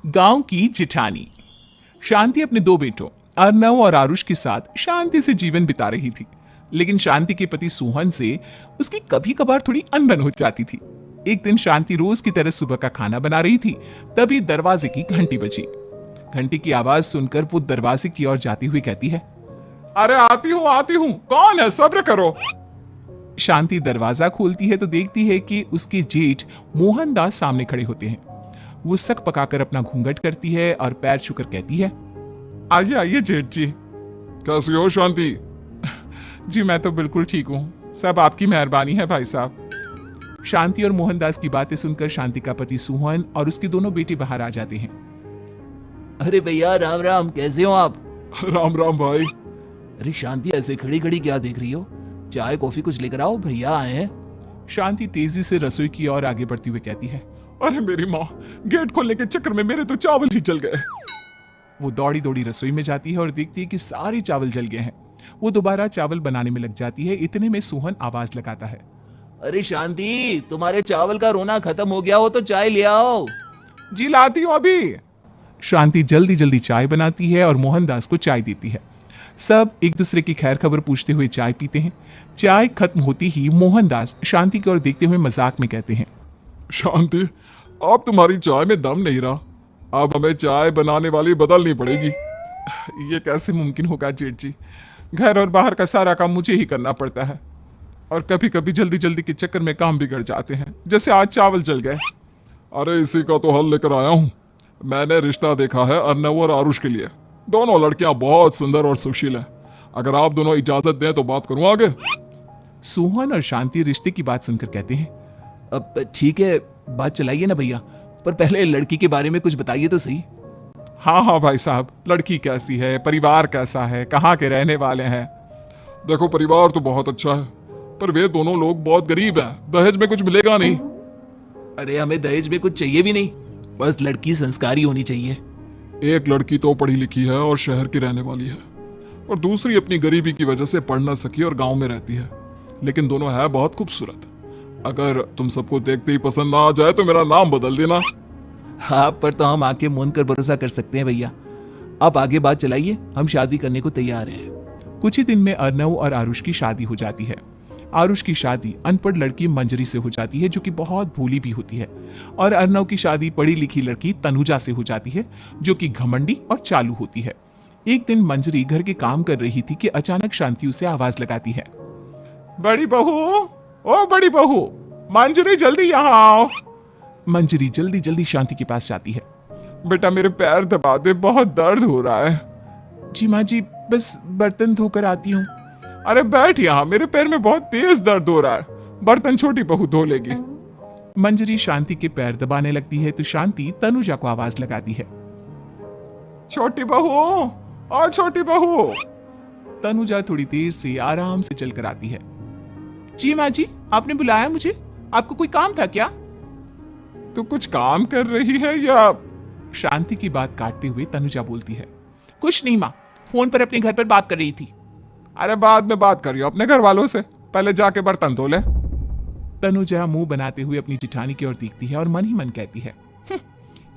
गांव की जिठानी। शांति अपने दो बेटों अर्नव और आरुष के साथ शांति से जीवन बिता रही थी, लेकिन शांति के पति सोहन से उसकी कभी कभार थोड़ी अनबन हो जाती थी। एक दिन शांति रोज की तरह सुबह का खाना बना रही थी, तभी दरवाजे की घंटी बजी। घंटी की आवाज सुनकर वो दरवाजे की ओर जाती हुई कहती है, अरे आती हूँ, कौन है, सब्र करो। शांति दरवाजा खोलती है तो देखती है कि उसके जेठ मोहनदास सामने खड़े होते हैं। वो सक पकाकर अपना घूंघट करती है और पैर छूकर कहती है, आइए आइए जेठ जी। कैसी हो शांति? जी मैं तो बिल्कुल ठीक हूँ, सब आपकी मेहरबानी है भाई साहब। शांति और मोहनदास की बातें सुनकर शांति का पति सोहन और उसके दोनों बेटे बाहर आ जाते हैं। अरे भैया राम राम, कैसे हो आप? राम राम भाई। अरे शांति, ऐसे खड़ी खड़ी क्या देख रही हो? चाय कॉफी कुछ लेकर आओ, भैया आए हैं। शांति तेजी से रसोई की ओर आगे बढ़ती हुई कहती है, अरे मेरी माँ, गेट खोलने के चक्कर में मेरे तो चावल ही जल गए। वो दौड़ी दौड़ी रसोई में जाती है और देखती है कि सारे चावल जल गए हैं। वो दोबारा चावल बनाने में लग जाती है। इतने में सोहन आवाज लगाता है, अरे शांति, तुम्हारे चावल का रोना खत्म हो गया हो तो चाय ले आओ। जी लाती हूँ अभी। शांति जल्दी जल्दी चाय बनाती है और मोहनदास को चाय देती है। सब एक दूसरे की खैर खबर पूछते हुए चाय पीते हैं। चाय खत्म होती ही मोहनदास शांति की ओर देखते हुए मजाक में कहते हैं, शांति, अब तुम्हारी चाय में दम नहीं रहा, अब हमें चाय बनाने वाली बदलनी पड़ेगी। ये कैसे मुमकिन होगा जेठ जी, घर और बाहर का सारा काम मुझे ही करना पड़ता है और कभी कभी जल्दी जल्दी के चक्कर में काम बिगड़ जाते हैं, जैसे आज चावल जल गए। अरे इसी का तो हल लेकर आया हूँ। मैंने रिश्ता देखा है अर्नव और आरुष के लिए। दोनों लड़कियां बहुत सुंदर और सुशील हैं। अगर आप दोनों इजाजत दें तो बात करूं आगे। सोहन और शांति रिश्ते की बात सुनकर कहते हैं, अब ठीक है, बात चलाइए ना भैया, पर पहले लड़की के बारे में कुछ बताइए तो सही। हाँ हाँ भाई साहब, लड़की कैसी है, परिवार कैसा है, कहाँ के रहने वाले हैं? देखो, परिवार तो बहुत अच्छा है, पर वे दोनों लोग बहुत गरीब हैं। दहेज में कुछ मिलेगा नहीं। अरे हमें दहेज में कुछ चाहिए भी नहीं, बस लड़की संस्कारी होनी चाहिए। एक लड़की तो पढ़ी लिखी है और शहर की रहने वाली है, और दूसरी अपनी गरीबी की वजह से पढ़ ना सकी और गांव में रहती है, लेकिन दोनों है बहुत खूबसूरत। अगर तुम सबको देखते ही पसंद ना आ जाए तो मेरा नाम बदल देना। हाँ, पर तो हम आंखें मूंद कर भरोसा कर सकते हैं भैया। आप आगे बात चलाइए, हम शादी करने को तैयार हैं। कुछ ही दिन में अर्नव और आरुष की शादी हो जाती है। आरुष की शादी अनपढ़ लड़की मंजरी से हो जाती है, जो कि बहुत भोली भी होती है, और अर्नव की शादी पढ़ी लिखी लड़की तनुजा से हो जाती है, जो कि घमंडी और चालू होती है। एक दिन मंजरी घर के काम कर रही थी कि अचानक शांति उसे आवाज लगाती है, बड़ी बहू, ओ बड़ी बहू, मंजरी जल्दी यहाँ आओ। मंजरी जल्दी जल्दी शांति के पास जाती है। बेटा मेरे पैर दबा दे, बहुत दर्द हो रहा है। जी माँ जी, बस बर्तन धोकर आती हूँ। अरे बैठ यहाँ, मेरे पैर में बहुत तेज दर्द हो रहा है, बर्तन छोटी बहू धो लेगी। मंजरी शांति के पैर दबाने लगती है तो शांति तनुजा को आवाज लगाती है, छोटी बहू, और छोटी बहू। तनुजा थोड़ी देर से आराम से चलकर आती है। जी माँ जी, आपने बुलाया मुझे, आपको कोई काम था क्या? तू कुछ काम कर रही है या? शांति की बात काटते हुए तनुजा बोलती है, कुछ नहीं माँ, फोन पर अपने घर पर बात कर रही थी। अरे बाद में बात करियो अपने घर वालों से, पहले जाके बर्तन धो ले। तनुजा मुंह बनाते हुए अपनी जिठानी की ओर देखती है और मन ही मन कहती है,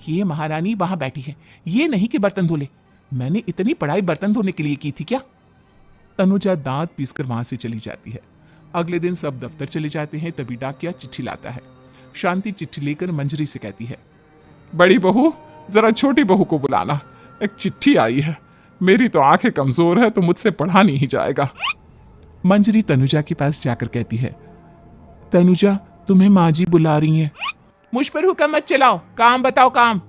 ये महारानी वहां बैठी है, ये नहीं कि बर्तन धो ले। मैंने इतनी पढ़ाई बर्तन धोने के लिए की थी क्या? तनुजा दांत पीसकर वहां से चली जाती है। अगले दिन सब दफ्तर चले जाते हैं, तभी डाकिया चिट्ठी लाता है। शांति चिट्ठी लेकर मंजरी से कहती है, बड़ी बहू, जरा छोटी बहू को बुलाना, एक चिट्ठी आई है। मेरी तो आंखें कमजोर है तो मुझसे पढ़ा नहीं जाएगा। मंजरी तनुजा के पास जाकर कहती है, तनुजा तुम्हें माँ जी बुला रही हैं। मुझ पर हुक्म मत चलाओ, काम बताओ काम।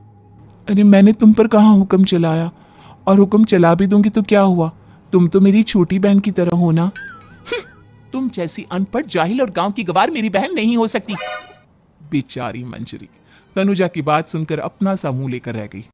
अरे मैंने तुम पर कहाँ हुक्म चलाया, और हुक्म चला भी दूंगी तो क्या हुआ, तुम तो मेरी छोटी बहन की तरह हो ना। तुम जैसी अनपढ़ जाहिल और गांव की गवार मेरी बहन नहीं हो सकती। बेचारी मंजरी तनुजा की बात सुनकर अपना सा मुंह लेकर रह गई।